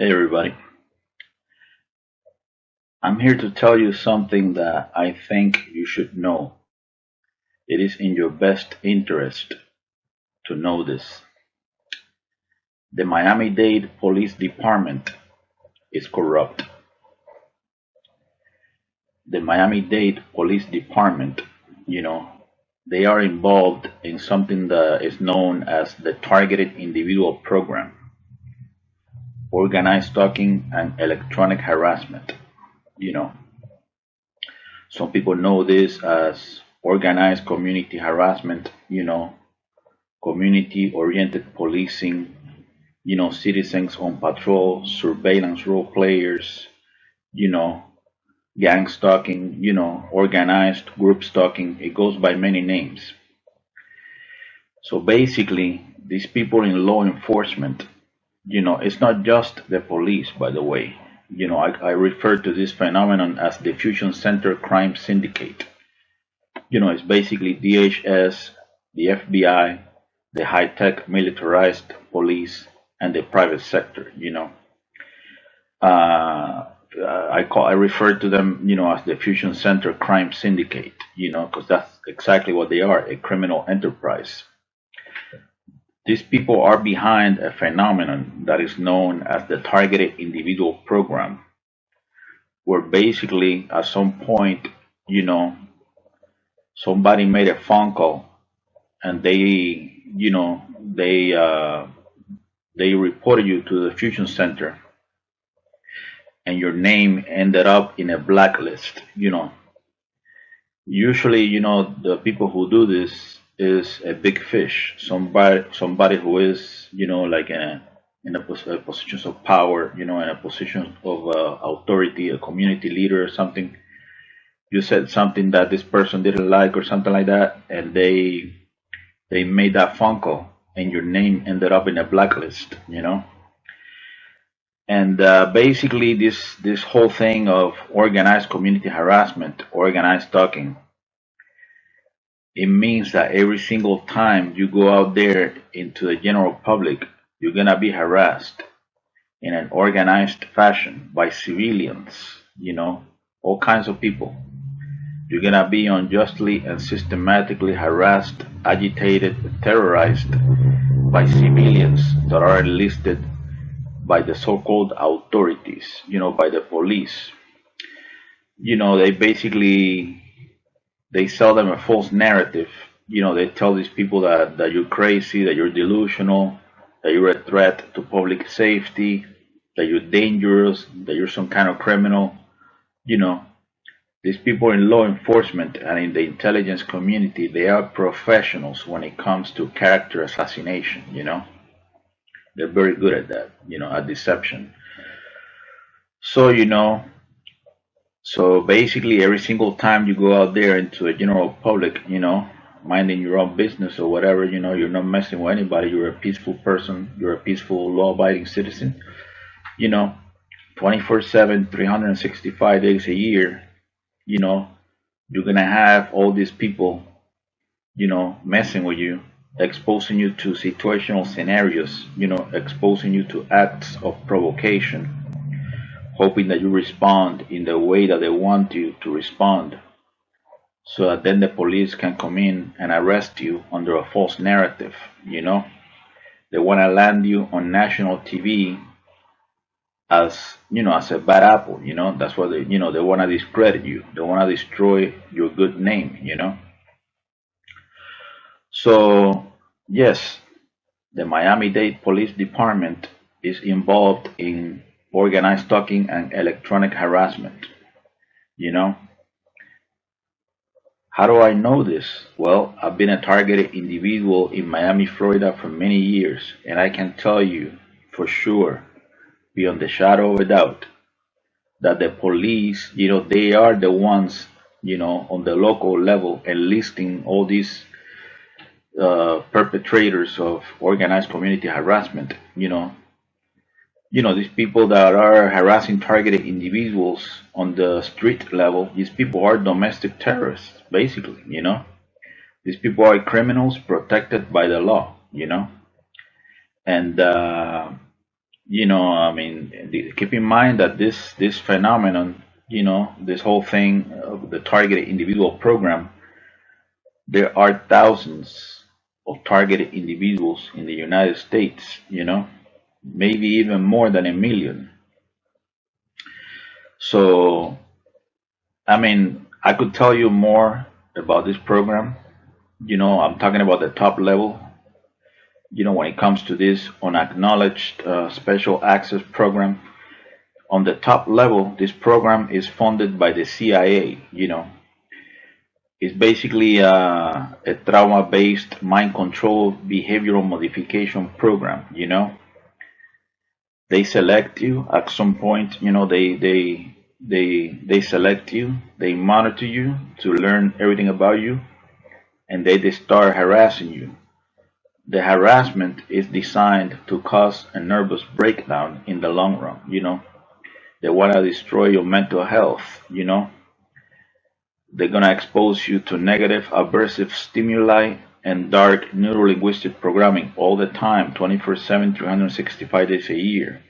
Hey everybody, I'm here to tell you something that I think you should know. It is in your best interest to know this. The Miami Dade Police Department is corrupt. The Miami Dade Police Department, you know, they are involved in something that is known as the Targeted Individual Program, organized stalking and electronic harassment. You know, some people know this as organized community harassment, community oriented policing, citizens on patrol, surveillance role players, you know, gang stalking, organized group stalking. It goes by many names. So basically, these people in law enforcement, it's not just the police, by the way. I refer to this phenomenon as the Fusion Center Crime Syndicate. It's basically DHS, the FBI, the high-tech militarized police, and the private sector. I refer to them, as the Fusion Center Crime Syndicate. Because that's exactly what they are—a criminal enterprise. These people are behind a phenomenon that is known as the Targeted Individual Program, where basically at some point, somebody made a phone call and they reported you to the Fusion Center, and your name ended up in a blacklist. Usually, the people who do this is a big fish, somebody who is, like a position of power, in a position of authority, a community leader or something. You said something that this person didn't like or something like that, and they made that phone call, and your name ended up in a blacklist. And basically, this whole thing of organized community harassment, organized stalking, it means that every single time you go out there into the general public, you're gonna be harassed in an organized fashion by civilians, all kinds of people. You're gonna be unjustly and systematically harassed, agitated, terrorized by civilians that are enlisted by the so-called authorities, by the police. They basically they sell them a false narrative. They tell these people that you're crazy, that you're delusional, that you're a threat to public safety, that you're dangerous, that you're some kind of criminal. You know, these people in law enforcement and in the intelligence community, they are professionals when it comes to character assassination. They're very good at that, at deception. So, so basically, every single time you go out there into a general public, minding your own business or whatever, you're not messing with anybody. You're a peaceful person. You're a peaceful, law-abiding citizen. You know, 24/7, 365 days a year. You know, you're gonna have all these people, messing with you, exposing you to situational scenarios. Exposing you to acts of provocation, hoping that you respond in the way that they want you to respond, so that then the police can come in and arrest you under a false narrative. They want to land you on national TV as as a bad apple. That's what they want to discredit you. They want to destroy your good name. So yes, the Miami-Dade Police Department is involved in organized stalking and electronic harassment. You know, how do I know this? Well, I've been a targeted individual in Miami, Florida for many years, and I can tell you for sure, beyond the shadow of a doubt, that the police, they are the ones, on the local level enlisting all these perpetrators of organized community harassment. These people that are harassing targeted individuals on the street level, these people are domestic terrorists, basically. These people are criminals protected by the law. And I mean, keep in mind that this phenomenon, this whole thing of the targeted individual program, there are thousands of targeted individuals in the United States, maybe even more than a million. So, I mean, I could tell you more about this program. I'm talking about the top level. When it comes to this unacknowledged special access program, on the top level, this program is funded by the CIA. It's basically a trauma-based mind control behavioral modification program. They select you at some point. They select you. They monitor you to learn everything about you, and they start harassing you. The harassment is designed to cause a nervous breakdown in the long run. They want to destroy your mental health. They're going to expose you to negative aversive stimuli and dark neurolinguistic programming all the time, 24/7, 365 days a year.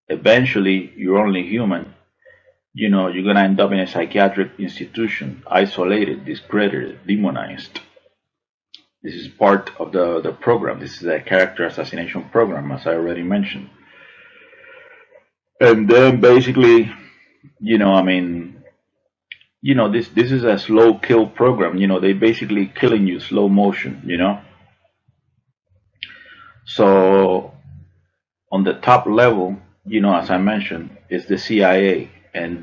Eventually, you're only human. You're going to end up in a psychiatric institution, isolated, discredited, demonized. This is part of the program. This is a character assassination program, as I already mentioned. And then basically, I mean, this is a slow kill program. They basically killing you slow motion. So on the top level, as I mentioned, is the CIA and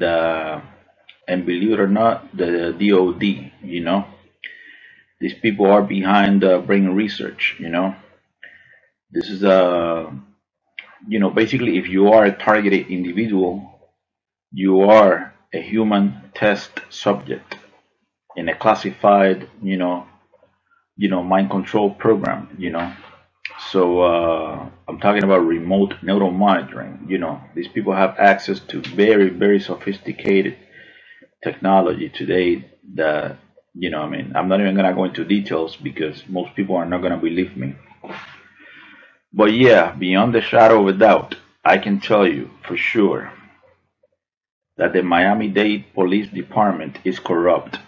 believe it or not, the DOD. These people are behind brain research. This is basically, if you are a targeted individual, you are a human test subject in a classified, mind control program. So I'm talking about remote neural monitoring. These people have access to very, very sophisticated technology today that, I mean, I'm not even going to go into details because most people are not going to believe me. But yeah, beyond the shadow of a doubt, I can tell you for sure that the Miami Dade Police Department is corrupt.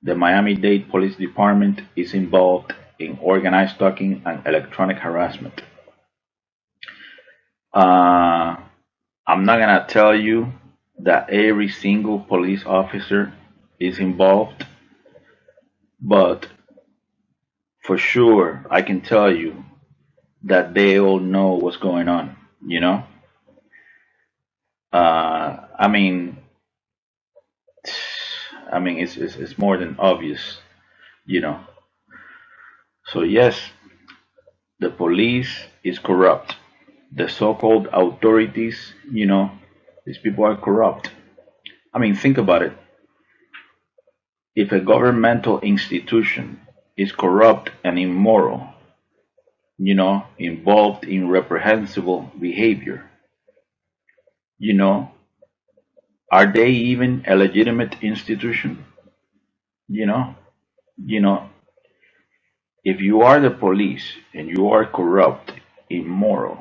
The Miami Dade Police Department is involved in organized stalking and electronic harassment. I'm not going to tell you that every single police officer is involved, but for sure I can tell you that they all know what's going on. I mean, it's more than obvious. So yes, the police is corrupt. The so-called authorities, these people are corrupt. I mean, think about it. If a governmental institution is corrupt and immoral, involved in reprehensible behavior, are they even a legitimate institution? You know, you know, if you are the police and you are corrupt, immoral,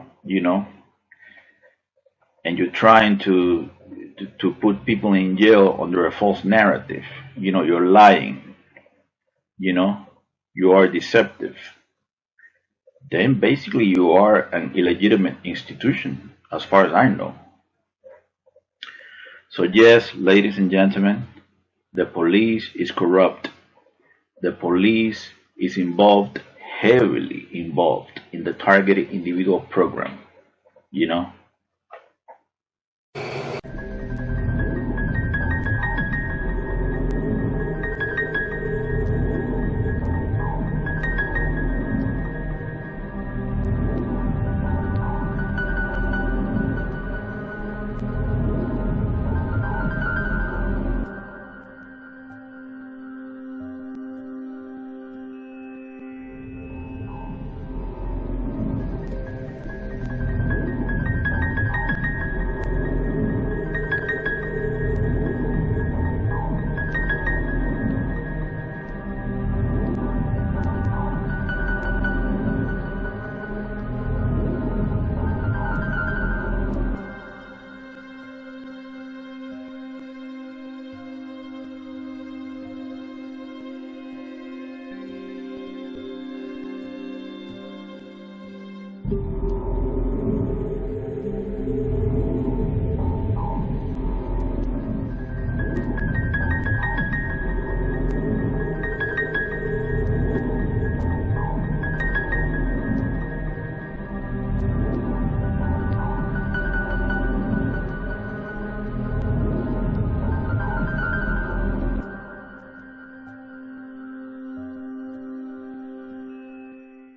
and you're trying to put people in jail under a false narrative, you're lying, you are deceptive, then basically you are an illegitimate institution, as far as I know. So yes, ladies and gentlemen, the police is corrupt. The police is heavily involved in the targeted individual program, you know.